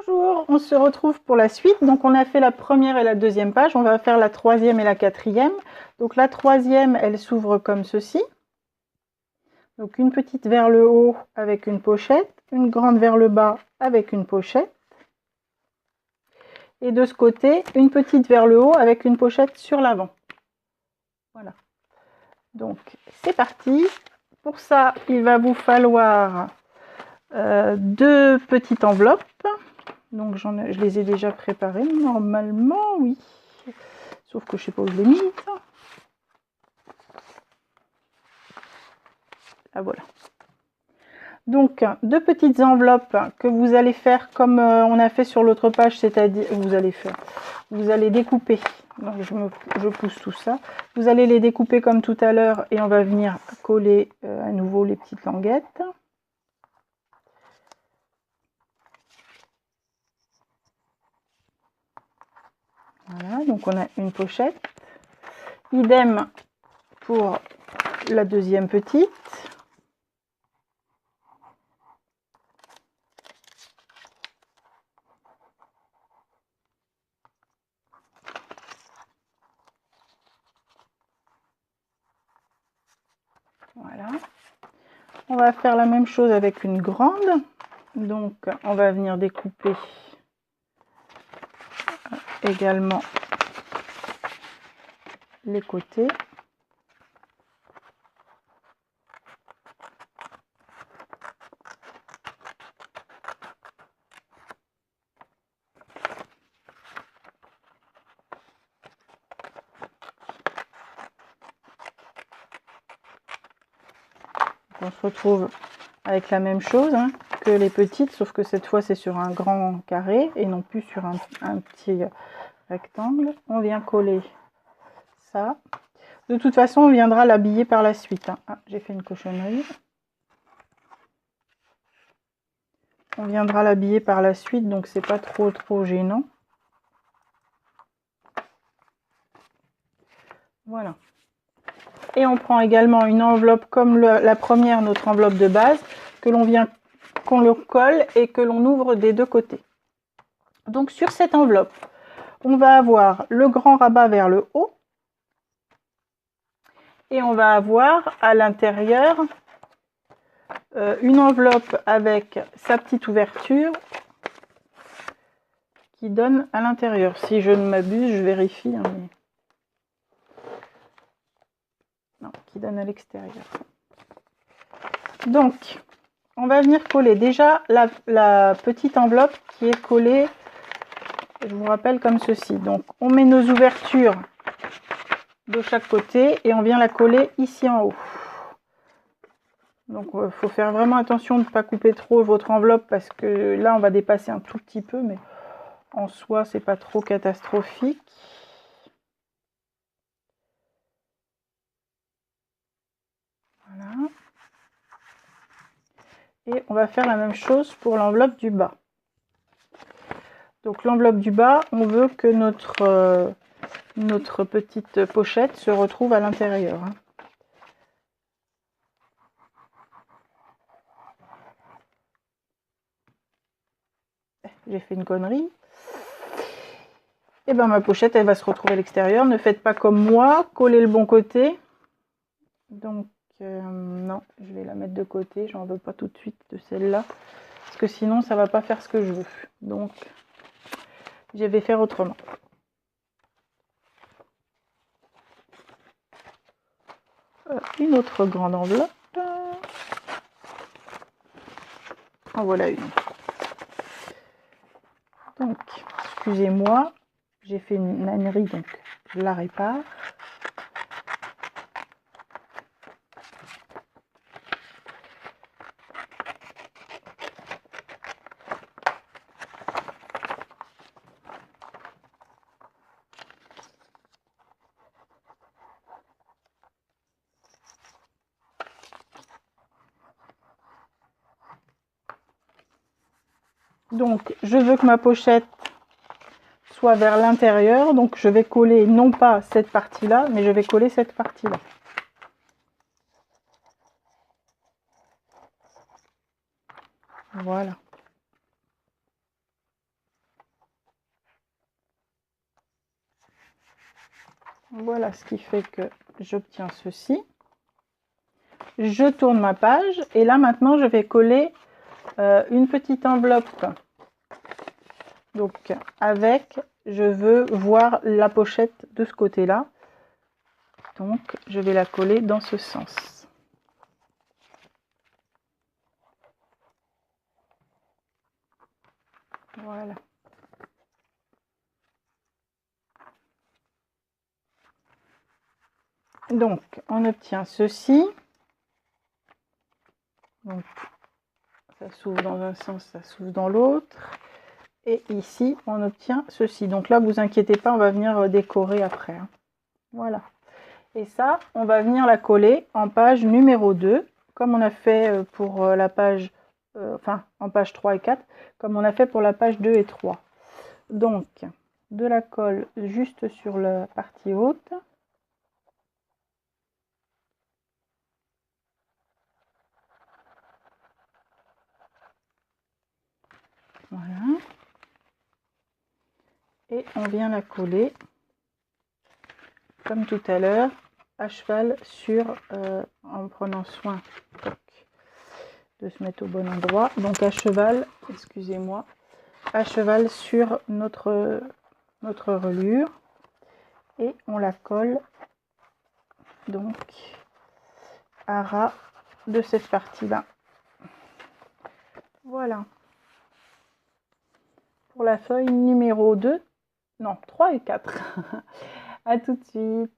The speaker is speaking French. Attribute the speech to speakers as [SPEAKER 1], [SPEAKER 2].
[SPEAKER 1] Bonjour, on se retrouve pour la suite. Donc on a fait la première et la deuxième page, on va faire la troisième et la quatrième. Donc la troisième, elle s'ouvre comme ceci. Donc une petite vers le haut avec une pochette, une grande vers le bas avec une pochette. Et de ce côté, une petite vers le haut avec une pochette sur l'avant. Voilà. Donc c'est parti. Pour ça, il va vous falloir deux petites enveloppes. Donc je les ai déjà préparées, normalement, oui. Sauf que je ne sais pas où je l'ai mise. Ah voilà. Donc deux petites enveloppes que vous allez faire comme on a fait sur l'autre page, c'est-à-dire vous allez découper. Donc je pousse tout ça. Vous allez les découper comme tout à l'heure et on va venir coller à nouveau les petites languettes. Voilà, donc on a une pochette. Idem pour la deuxième petite. Voilà. On va faire la même chose avec une grande. Donc on va venir découper également les côtés. On se retrouve avec la même chose que les petites, sauf que cette fois c'est sur un grand carré et non plus sur un petit rectangle. On vient coller ça. De toute façon, on viendra l'habiller par la suite. Ah, j'ai fait une cochonnerie. On viendra l'habiller par la suite, donc c'est pas trop gênant. Voilà. Et on prend également une enveloppe comme la première, notre enveloppe de base, qu'on le colle et que l'on ouvre des deux côtés. Donc sur cette enveloppe, on va avoir le grand rabat vers le haut et on va avoir à l'intérieur une enveloppe avec sa petite ouverture qui donne à l'intérieur. Si je ne m'abuse, je vérifie. Mais... non, qui donne à l'extérieur. Donc, on va venir coller déjà la petite enveloppe qui est collée, je vous rappelle, comme ceci. Donc, on met nos ouvertures de chaque côté et on vient la coller ici en haut. Donc, il faut faire vraiment attention de ne pas couper trop votre enveloppe parce que là, on va dépasser un tout petit peu, mais en soi, c'est pas trop catastrophique. Voilà. Et on va faire la même chose pour l'enveloppe du bas. Donc l'enveloppe du bas, on veut que notre petite pochette se retrouve à l'intérieur. J'ai fait une connerie. Et bien ma pochette, elle va se retrouver à l'extérieur. Ne faites pas comme moi, collez le bon côté. Donc non, je vais la mettre de côté. J'en veux pas tout de suite de celle-là. Parce que sinon, ça va pas faire ce que je veux. Donc, je vais faire autrement. Une autre grande enveloppe. En voilà une. Donc, excusez-moi, j'ai fait une ânerie, donc je la répare. Donc, je veux que ma pochette soit vers l'intérieur. Donc, je vais coller non pas cette partie-là, mais je vais coller cette partie-là. Voilà. Voilà ce qui fait que j'obtiens ceci. Je tourne ma page et là maintenant je vais coller une petite enveloppe. Donc avec, je veux voir la pochette de ce côté-là. Donc je vais la coller dans ce sens. Voilà. Donc on obtient ceci. Donc ça s'ouvre dans un sens, ça s'ouvre dans l'autre. Et ici, on obtient ceci. Donc là, vous inquiétez pas, on va venir décorer après. Hein. Voilà. Et ça, on va venir la coller en page numéro 2, comme on a fait pour la page, enfin, en page 3 et 4, comme on a fait pour la page 2 et 3. Donc, de la colle juste sur la partie haute. Voilà. Et on vient la coller, comme tout à l'heure, à cheval sur, en prenant soin de se mettre au bon endroit. Donc à cheval, excusez-moi, à cheval sur notre reliure. Et on la colle donc à ras de cette partie-là. Voilà. Pour la feuille numéro 2, non, 3 et 4. À tout de suite.